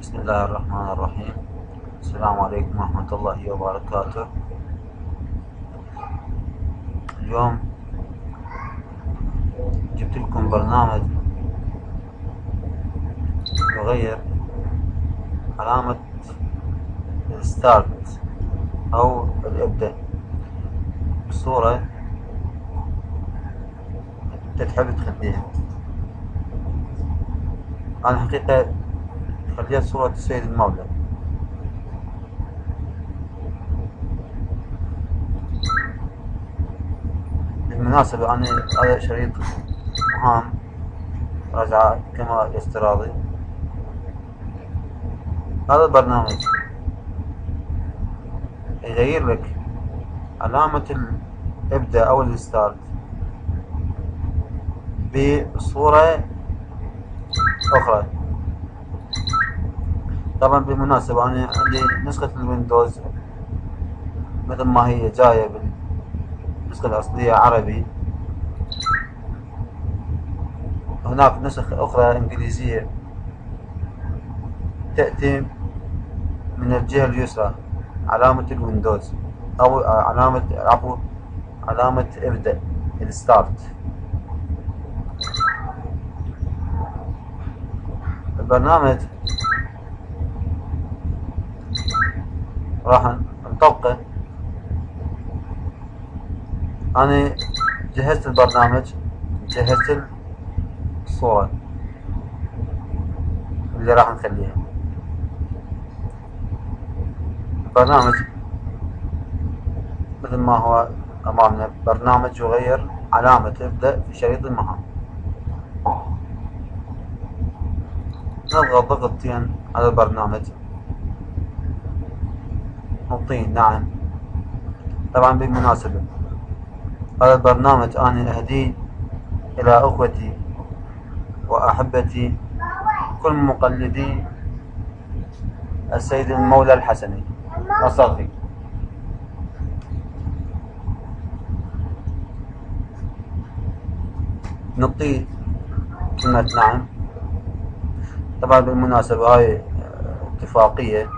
بسم الله الرحمن الرحيم. السلام عليكم ورحمة الله وبركاته. اليوم جبت لكم برنامج يغير علامة الستارت أو الإبدأ بصورة أنت تحب تخليها. أنا حقيقة خليت صورة السيد المولى. بالمناسبة أنا هذا شريط مهام رجع كمال افتراضي. هذا البرنامج يغير لك علامة الإبدأ أو الستارت بصورة أخرى. طبعا بالمناسبة أنا عندي نسخة الويندوز مثل ما هي جاية بالنسخة الأصلية عربي. هناك نسخ أخرى إنجليزية تأتي من الجهة اليسرى علامة الويندوز أو علامة ابدأ الستارت. البرنامج راح نطبقه. أنا جهزت البرنامج، جهزت الصورة اللي راح نخليها. البرنامج مثل ما هو أمامنا، برنامج يغير علامة ابدأ في شريط المهام. نضغط ضغطتين على البرنامج، نعطيه نعم. طبعا بالمناسبة هذا البرنامج أنا أهديه إلى أخوتي وأحبتي كل مقلدي السيد المولى الحسني الصافي. نعطيه كلمة نعم. طبعا بالمناسبة هاي اتفاقية،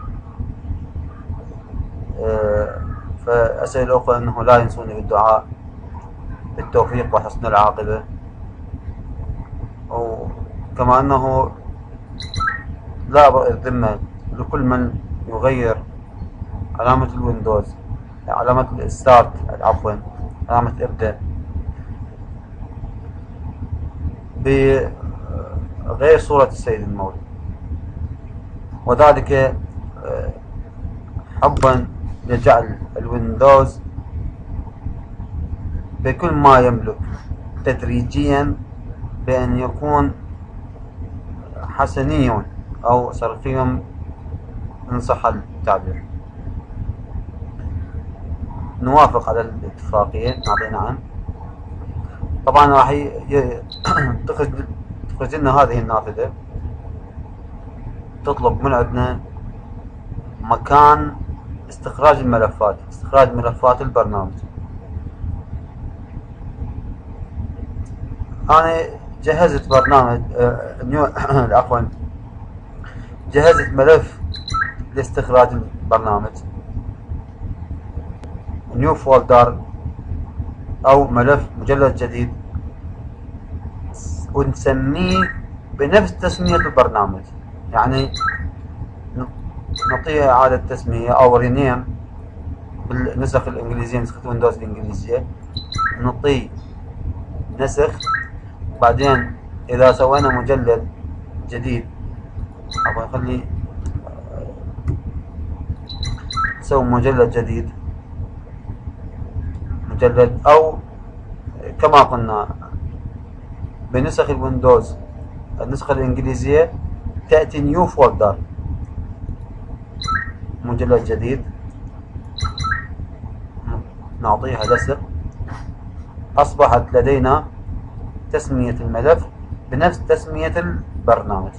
فأسأل الأخوة أنه لا ينسوني بالدعاء بالتوفيق وحسن العاقبة، وكما أنه لا أبرئ الذمة لكل من يغير علامة الويندوز، علامة الستارت عفوا، علامة ابدأ بغير صورة السيد المولى، وذلك حبا لجعل الويندوز بكل ما يملك تدريجيا بأن يكون حسني أو صرفي إن صح التعبير. نوافق على الاتفاقية، نعطي نعم. طبعا راح تخرج لنا هذه النافذة، تطلب من عندنا مكان استخراج ملفات البرنامج. أنا جهزت برنامج عفوا جهزت ملف لاستخراج البرنامج، نيو فولدر أو ملف مجلد جديد، ونسميه بنفس تسمية البرنامج. يعني نعطيه إعادة تسمية أو رينيم بالنسخ الإنجليزية، نسخة ويندوز الإنجليزية نعطيه نسخ. بعدين إذا سوينا مجلد جديد، أبغى نخلي نسوي مجلد جديد، مجلد أو كما قلنا بنسخ الويندوز النسخة الإنجليزية تأتي نيو فولدر مجلد جديد، نعطيها لصق. أصبحت لدينا تسمية الملف بنفس تسمية البرنامج.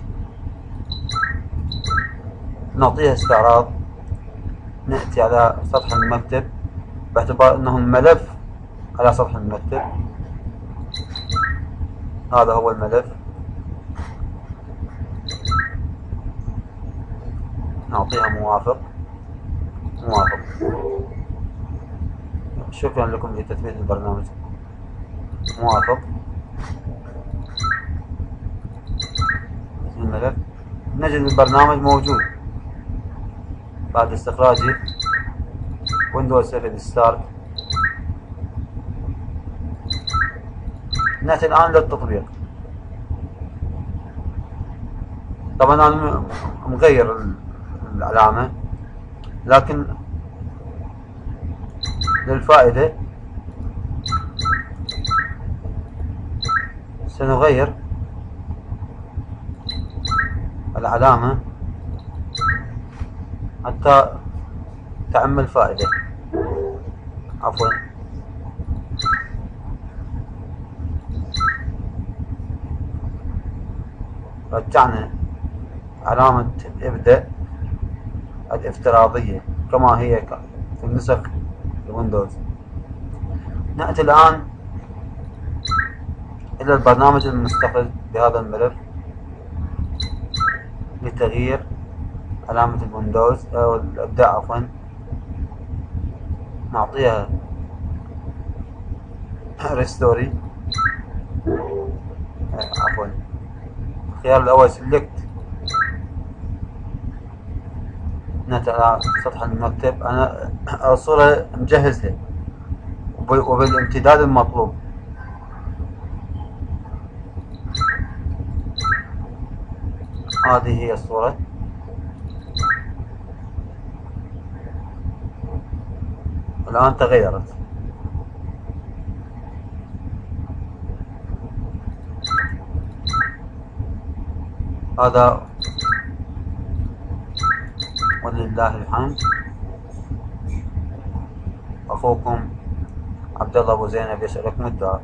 نعطيها استعراض، نأتي على سطح المكتب باعتبار أنه الملف على سطح المكتب. هذا هو الملف. نعطيها موافق. موافق. شكرا لكم لتثبيت البرنامج. موافق. الملف نجد البرنامج موجود بعد استخراجه. ويندوز 7 ستارت. نأتي الآن للتطبيق. طبعا أنا مغير العلامة، لكن للفائدة سنغير العلامة حتى تعم الفائدة. عفوا، رجعنا علامة ابدأ الافتراضية كما هي في النسخ الويندوز. نأتي الآن إلى البرنامج المستقل بهذا الملف لتغيير علامة الويندوز أو الإبداع. عفوا، نعطيها ريستوري. عفوا، الخيار الأول سلكت. نأتي على سطح المكتب. أنا الصورة مجهزها وبالامتداد المطلوب. هذه هي الصورة. الآن تغيرت. هذا ولله الحمد. أخوكم عبد الله أبو زينب يسألكم الدعاء.